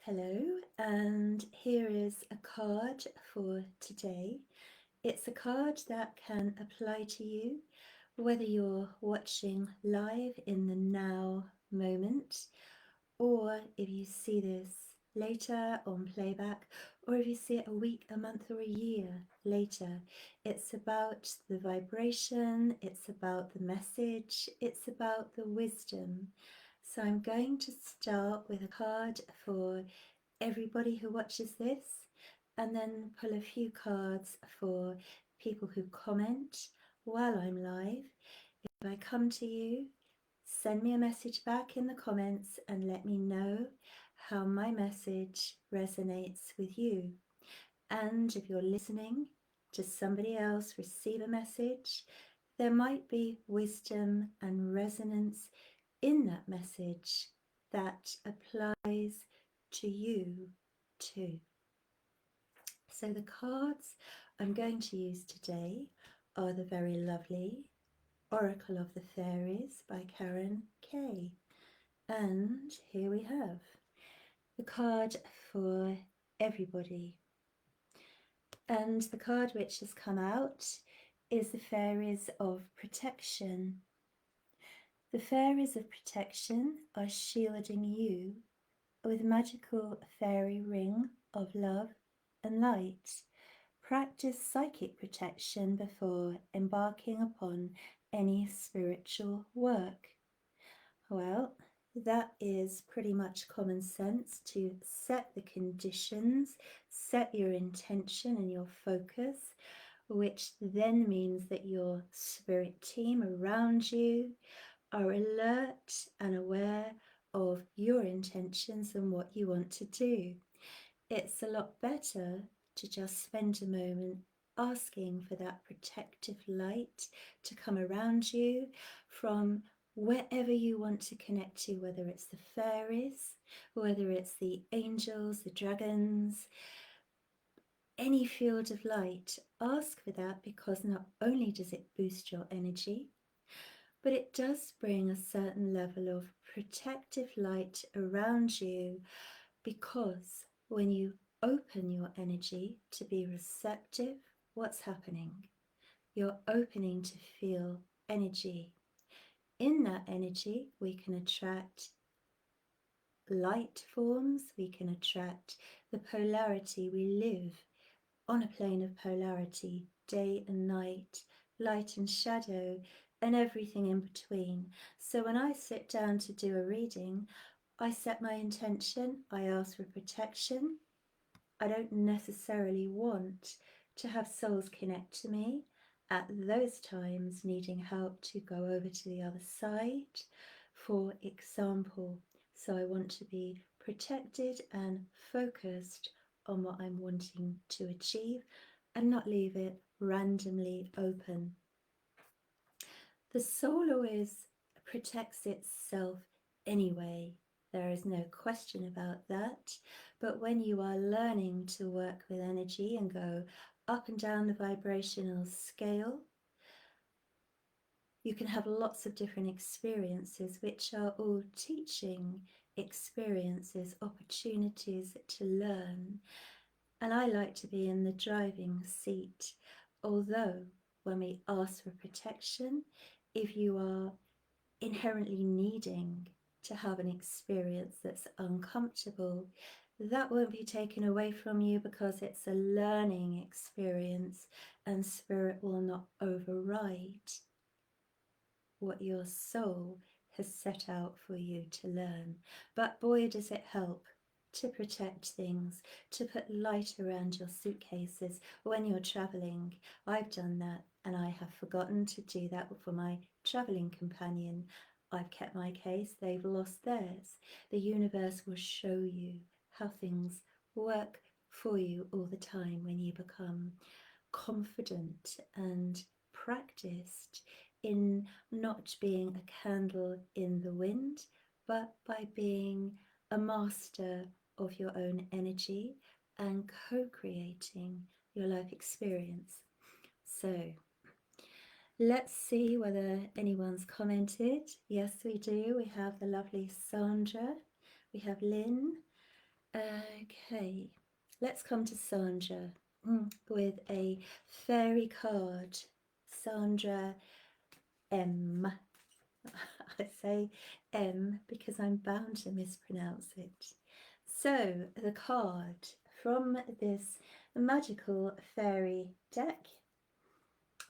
Hello, and here is a card for today. It's a card that can apply to you whether you're watching live in the now moment, or if you see this later on playback, or if you see it a week, a month, or a year later. It's about the vibration, it's about the message, it's about the wisdom. So I'm going to start with a card for everybody who watches this, and then pull a few cards for people who comment while I'm live. If I come to you, send me a message back in the comments and let me know how my message resonates with you. And if you're listening to somebody else receive a message, there might be wisdom and resonance in that message that applies to you too. So the cards I'm going to use today are the very lovely Oracle of the Fairies by Karen Kay. And here we have the card for everybody. And the card which has come out is the Fairies of Protection. The Fairies of Protection are shielding you with magical fairy ring of love and light. Practice psychic protection before embarking upon any spiritual work. Well, that is pretty much common sense, to set the conditions, set your intention and your focus, which then means that your spirit team around you are alert and aware of your intentions and what you want to do. It's a lot better to just spend a moment asking for that protective light to come around you from wherever you want to connect to, whether it's the fairies, whether it's the angels, the dragons, any field of light. Ask for that, because not only does it boost your energy, but it does bring a certain level of protective light around you, because when you open your energy to be receptive, what's happening? You're opening to feel energy. In that energy, we can attract light forms, we can attract the polarity. We live on a plane of polarity, day and night, light and shadow, and everything in between. So when I sit down to do a reading, I set my intention, I ask for protection. I don't necessarily want to have souls connect to me at those times needing help to go over to the other side, for example. So I want to be protected and focused on what I'm wanting to achieve, and not leave it randomly open. The soul always protects itself anyway. There is no question about that. But when you are learning to work with energy and go up and down the vibrational scale, you can have lots of different experiences, which are all teaching experiences, opportunities to learn. And I like to be in the driving seat. Although when we ask for protection, if you are inherently needing to have an experience that's uncomfortable, that won't be taken away from you, because it's a learning experience, and spirit will not override what your soul has set out for you to learn. But boy, does it help to protect things, to put light around your suitcases when you're traveling. I've done that, and I have forgotten to do that for my traveling companion. I've kept my case, they've lost theirs. The universe will show you how things work for you all the time when you become confident and practiced in not being a candle in the wind, but by being a master of your own energy and co-creating your life experience. So let's see whether anyone's commented. Yes, we do. We have the lovely Sandra. We have Lynn. Okay, let's come to Sandra with a fairy card. Sandra M. I say M because I'm bound to mispronounce it. So, the card from this magical fairy deck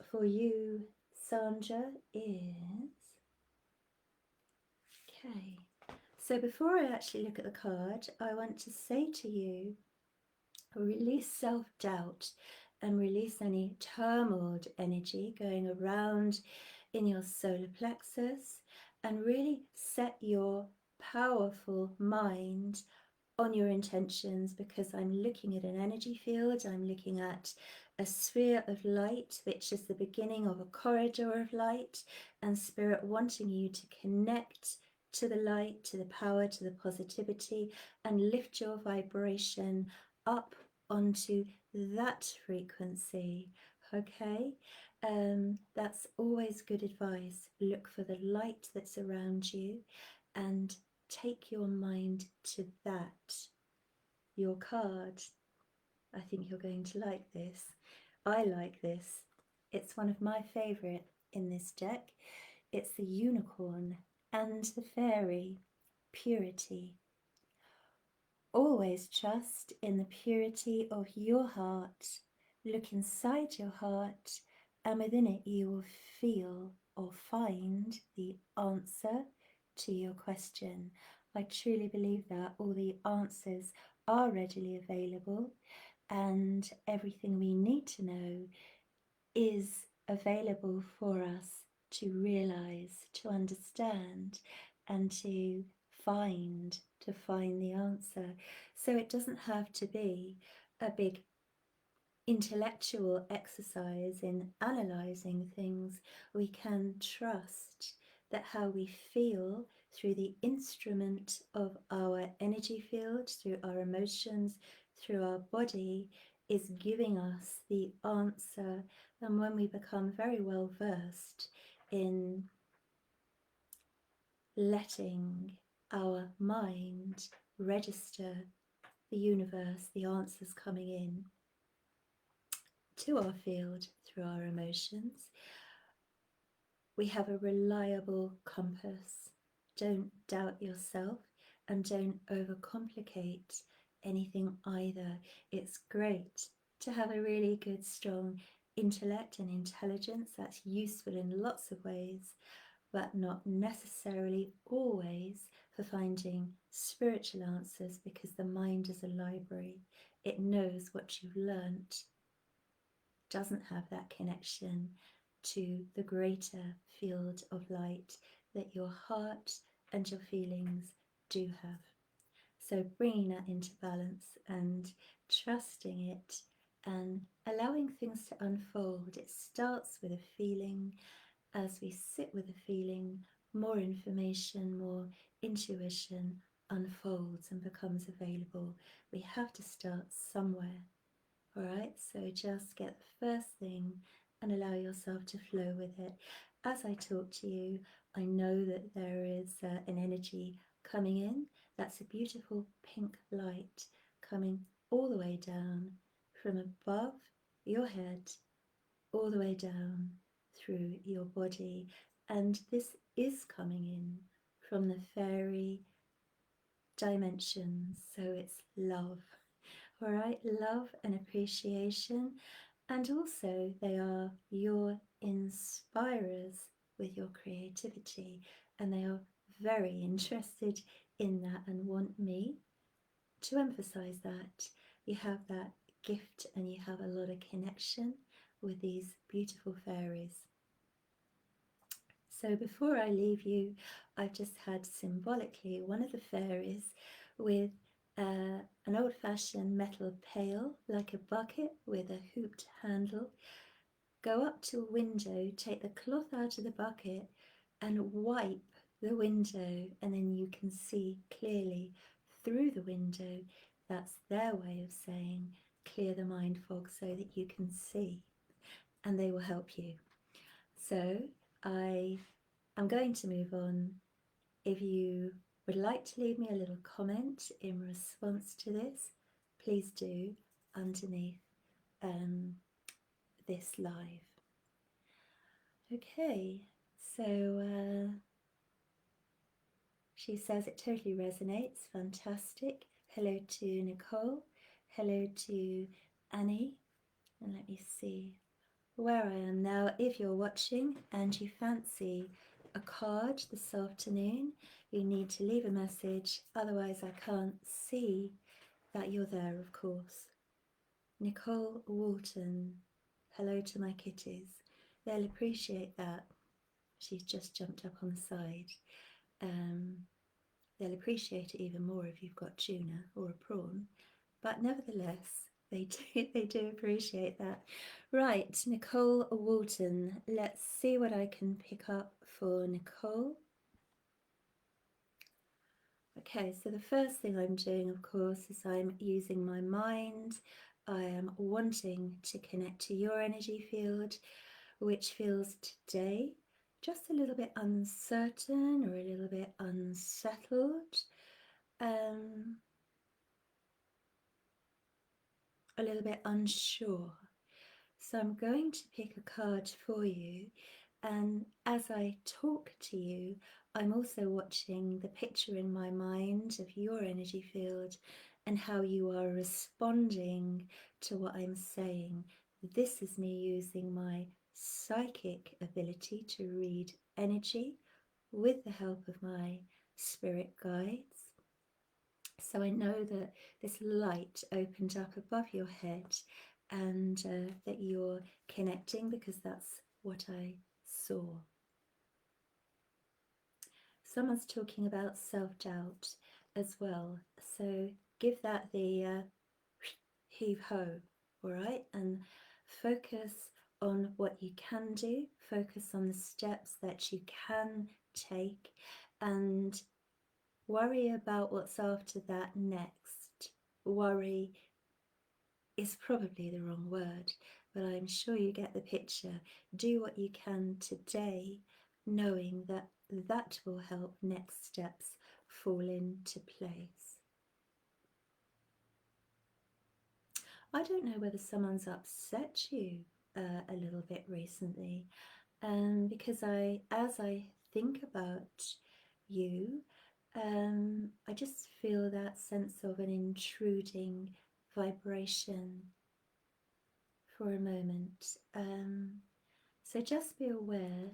for you, Sandra, is. Okay. So, before I actually look at the card, I want to say to you, release self doubt and release any turmoiled energy going around in your solar plexus, and really set your powerful mind on your intentions, because I'm looking at an energy field, I'm looking at a sphere of light, which is the beginning of a corridor of light, and Spirit wanting you to connect to the light, to the power, to the positivity, and lift your vibration up onto that frequency. Okay, that's always good advice. Look for the light that's around you and take your mind to that. Your card. I think you're going to like this. I like this. It's one of my favourite in this deck. It's the unicorn and the fairy. Purity. Always trust in the purity of your heart. Look inside your heart, and within it you will feel or find the answer to your question. I truly believe that all the answers are readily available, and everything we need to know is available for us to realize, to understand, and to find the answer. So it doesn't have to be a big intellectual exercise in analyzing things. We can trust that how we feel through the instrument of our energy field, through our emotions, through our body, is giving us the answer. And when we become very well versed in letting our mind register the universe, the answers coming in to our field through our emotions, we have a reliable compass. Don't doubt yourself and don't overcomplicate anything either. It's great to have a really good, strong intellect and intelligence. That's useful in lots of ways, but not necessarily always for finding spiritual answers, because the mind is a library. It knows what you've learnt, doesn't have that connection to the greater field of light that your heart and your feelings do have. So bringing that into balance and trusting it and allowing things to unfold. It starts with a feeling. As we sit with a feeling, more information, more intuition unfolds and becomes available. We have to start somewhere. All right, so just get the first thing and allow yourself to flow with it. As I talk to you, I know that there is an energy coming in. That's a beautiful pink light coming all the way down from above your head, all the way down through your body. And this is coming in from the fairy dimensions, so it's love. All right, love and appreciation, and also they are your inspirers with your creativity, and they are very interested in that and want me to emphasize that. You have that gift and you have a lot of connection with these beautiful fairies. So before I leave you, I've just had symbolically one of the fairies with an old-fashioned metal pail, like a bucket with a hooped handle, go up to a window, take the cloth out of the bucket and wipe the window, and then you can see clearly through the window. That's their way of saying clear the mind fog so that you can see, and they will help you. So I'm going to move on. If you would like to leave me a little comment in response to this, please do underneath this live. Okay, so she says it totally resonates. Fantastic. Hello to Nicole. Hello to Annie. And let me see where I am now. If you're watching and you fancy a card this afternoon, you need to leave a message. Otherwise, I can't see that you're there, of course. Nicole Walton. Hello to my kitties. They'll appreciate that. She's just jumped up on the side. They'll appreciate it even more if you've got tuna or a prawn, but nevertheless, they do appreciate that. Right, Nicole Walton. Let's see what I can pick up for Nicole. Okay, so the first thing I'm doing, of course, is I'm using my mind. I am wanting to connect to your energy field, which feels today just a little bit uncertain or a little bit unsettled. A little bit unsure. So I'm going to pick a card for you, and as I talk to you, I'm also watching the picture in my mind of your energy field and how you are responding to what I'm saying. This is me using my psychic ability to read energy with the help of my spirit guides. So I know that this light opened up above your head and that you're connecting, because that's what I saw. Someone's talking about self-doubt as well. So give that the heave-ho, all right? And focus on what you can do. Focus on the steps that you can take, and worry about what's after that next. Worry is probably the wrong word, but I'm sure you get the picture. Do what you can today, knowing that that will help next steps fall into place. I don't know whether someone's upset you a little bit recently, because as I think about you, I just feel that sense of an intruding vibration for a moment. So just be aware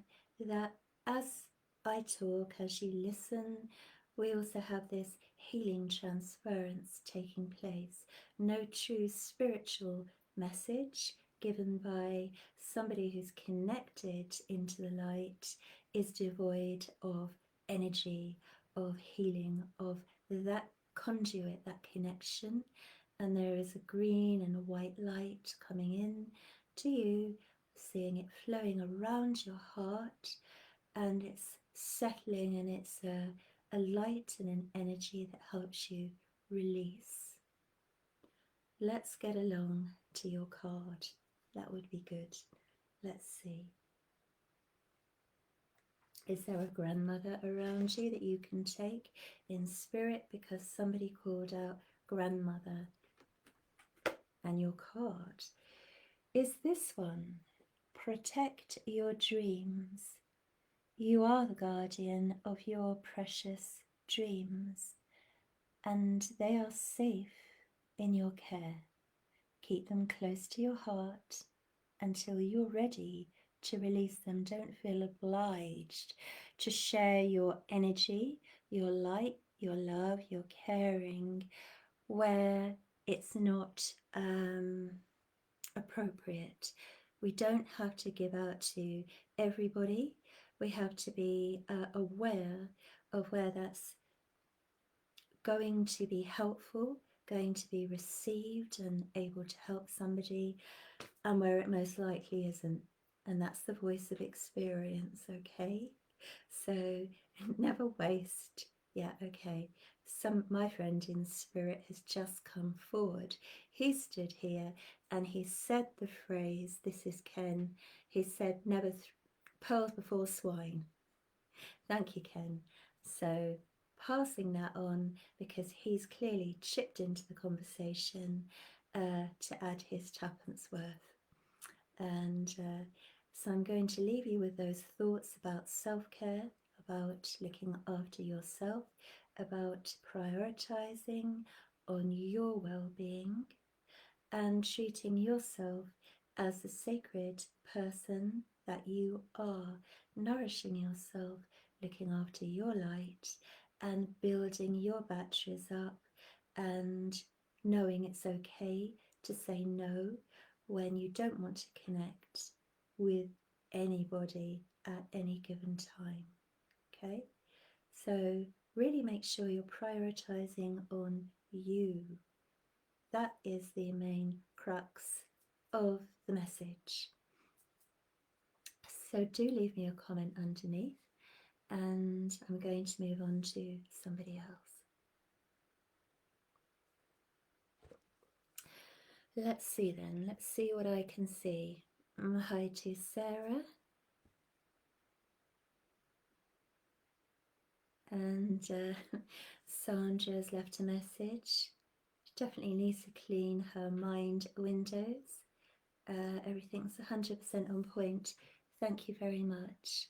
that as I talk, as you listen, we also have this healing transference taking place. No true spiritual message given by somebody who's connected into the light is devoid of energy, of healing, of that conduit, that connection. And there is a green and a white light coming in to you, seeing it flowing around your heart, and it's settling, and it's a light and an energy that helps you release. Let's get along to your card. That would be good. Let's see. Is there a grandmother around you that you can take in spirit, because somebody called out grandmother? And your card is this one: protect your dreams. You are the guardian of your precious dreams, and they are safe in your care. Keep them close to your heart until you're ready to release them. Don't feel obliged to share your energy, your light, your love, your caring where it's not appropriate. We don't have to give out to everybody. We have to be aware of where that's going to be helpful, going to be received and able to help somebody, and where it most likely isn't. And that's the voice of experience, okay? So never waste. Yeah, okay. My friend in spirit has just come forward. He stood here and he said the phrase, this is Ken, he said, never pearls before swine. Thank you, Ken. So passing that on because he's clearly chipped into the conversation to add his tuppence worth. And so I'm going to leave you with those thoughts about self-care, about looking after yourself, about prioritizing on your well-being, and treating yourself as the sacred person that you are, nourishing yourself, looking after your light, and building your batteries up, and knowing it's okay to say no when you don't want to connect with anybody at any given time. Okay? So really make sure you're prioritizing on you. That is the main crux of the message. So do leave me a comment underneath, and I'm going to move on to somebody else. Let's see then. Let's see what I can see. Hi to Sarah. And Sandra's left a message. She definitely needs to clean her mind windows. Everything's 100% on point. Thank you very much.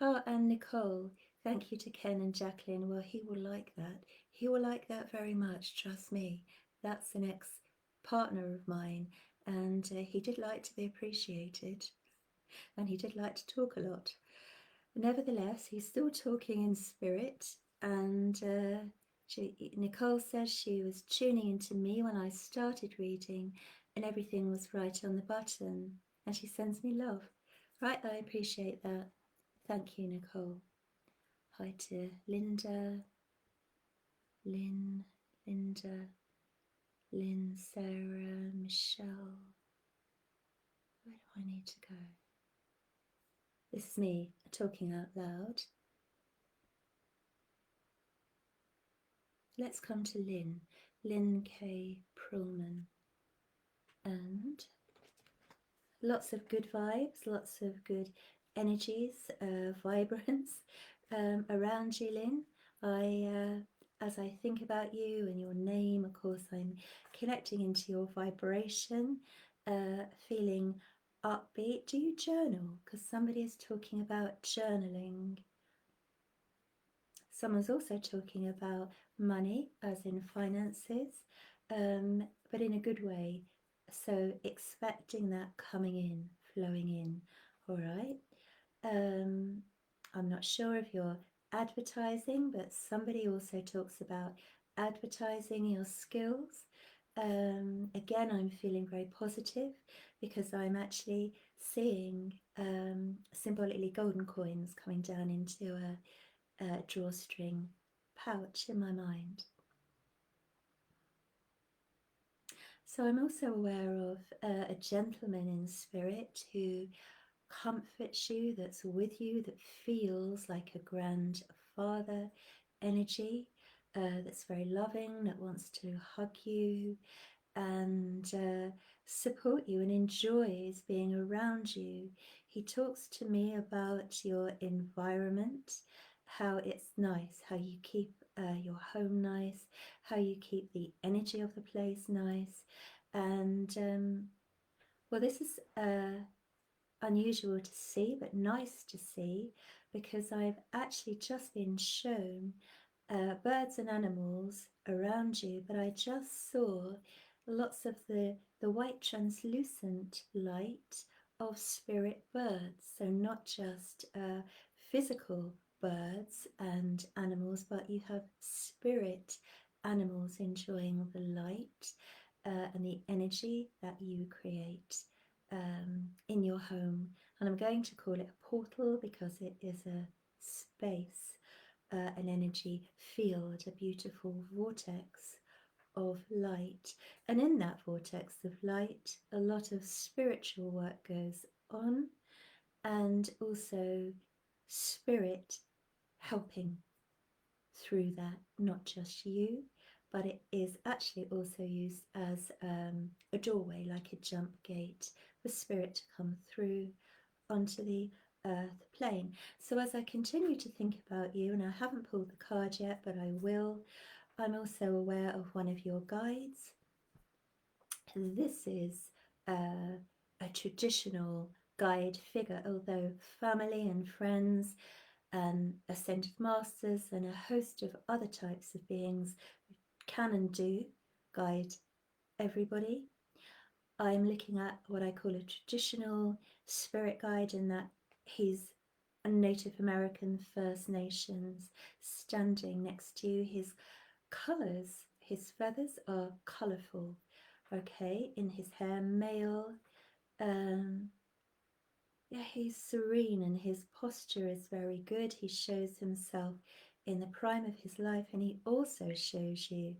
Oh, and Nicole, thank you to Ken and Jacqueline. Well, he will like that. He will like that very much, trust me. That's an ex-partner of mine, and he did like to be appreciated, and he did like to talk a lot. Nevertheless, he's still talking in spirit, and Nicole says she was tuning into me when I started reading, and everything was right on the button, and she sends me love. Right, I appreciate that. Thank you, Nicole. Hi to Linda, Linda, Lynn, Sarah, Michelle. Where do I need to go? This is me talking out loud. Let's come to Lynn K. Perlman. And lots of good vibes, lots of good energies, vibrance around you, Lynn. As I think about you and your name, of course, I'm connecting into your vibration, feeling upbeat. Do you journal? Because somebody is talking about journaling. Someone's also talking about money, as in finances, but in a good way. So expecting that coming in, flowing in, all right? I'm not sure if you're advertising, but somebody also talks about advertising your skills. Again, I'm feeling very positive because I'm actually seeing symbolically golden coins coming down into a drawstring pouch in my mind. So I'm also aware of a gentleman in spirit who comforts you, that's with you, that feels like a grandfather energy, that's very loving, that wants to hug you and support you and enjoys being around you. He talks to me about your environment, how it's nice, how you keep your home nice, how you keep the energy of the place nice. And well, this is unusual to see, but nice to see, because I've actually just been shown birds and animals around you, but I just saw lots of the white translucent light of spirit birds. So not just physical birds and animals, but you have spirit animals enjoying the light and the energy that you create in your home. And I'm going to call it a portal because it is a space, an energy field, a beautiful vortex of light. And in that vortex of light, a lot of spiritual work goes on, and also spirit helping through that, not just you, but it is actually also used as a doorway, like a jump gate for spirit to come through onto the earth plane. So as I continue to think about you, and I haven't pulled the card yet, but I will, I'm also aware of one of your guides. This is a traditional guide figure, although family and friends and ascended masters and a host of other types of beings can and do guide everybody. I'm looking at what I call a traditional spirit guide, in that he's a Native American First Nations standing next to you. His colours, his feathers are colourful, okay, in his hair, male. Yeah, he's serene and his posture is very good. He shows himself in the prime of his life, and he also shows you,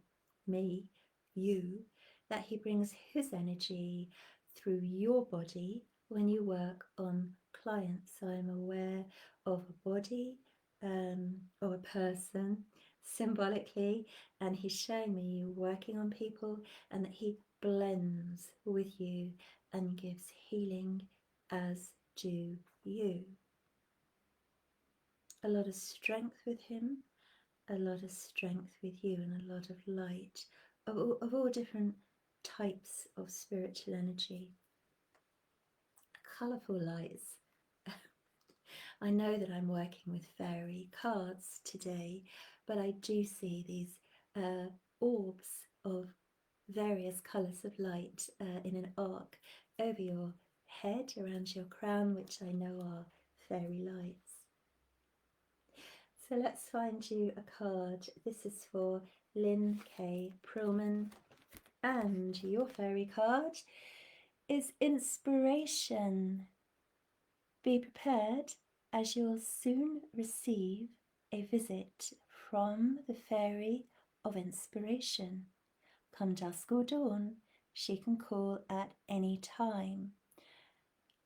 me, you, that he brings his energy through your body when you work on clients. So I'm aware of a body or a person symbolically, and he's showing me you working on people, and that he blends with you and gives healing as do you. A lot of strength with him, a lot of strength with you, and a lot of light of all different types of spiritual energy. Colourful lights. I know that I'm working with fairy cards today, but I do see these orbs of various colours of light in an arc over your head, around your crown, which I know are fairy lights. So let's find you a card. This is for Lynn K. Prillman, and your fairy card is Inspiration. Be prepared, as you'll soon receive a visit from the Fairy of Inspiration. Come dusk or dawn, she can call at any time.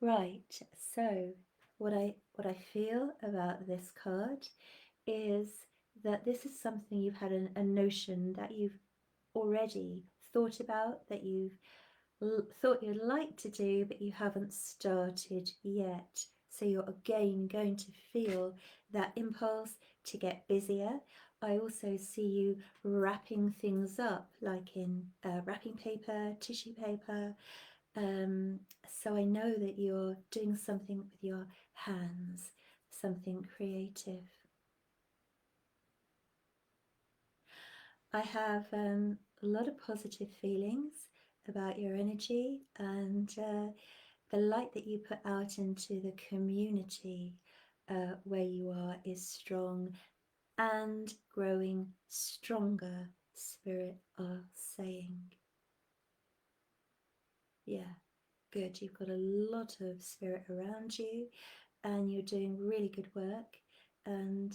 Right, so what I feel about this card is that this is something you've had a notion that you've already thought about, that you've thought you'd like to do, but you haven't started yet. So you're again going to feel that impulse to get busier. I also see you wrapping things up, like in wrapping paper, tissue paper. So I know that you're doing something with your hands, something creative. I have a lot of positive feelings about your energy, and the light that you put out into the community where you are is strong and growing stronger, Spirit are saying. Yeah, good. You've got a lot of spirit around you, and you're doing really good work, and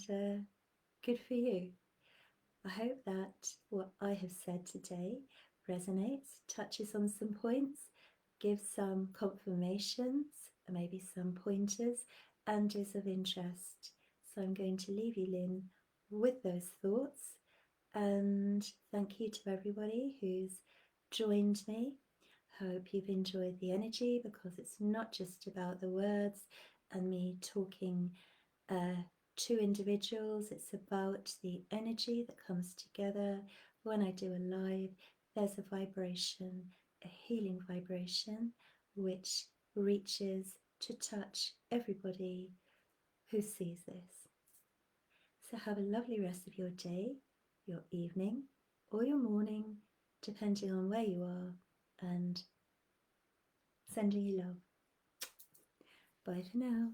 good for you. I hope that what I have said today resonates, touches on some points, gives some confirmations, maybe some pointers, and is of interest. So I'm going to leave you, Lynn, with those thoughts, and thank you to everybody who's joined me. Hope you've enjoyed the energy, because it's not just about the words and me talking to individuals. It's about the energy that comes together when I do a live. There's a vibration, a healing vibration, which reaches to touch everybody who sees this. So have a lovely rest of your day, your evening, or your morning, depending on where you are, and sending you love. Bye for now.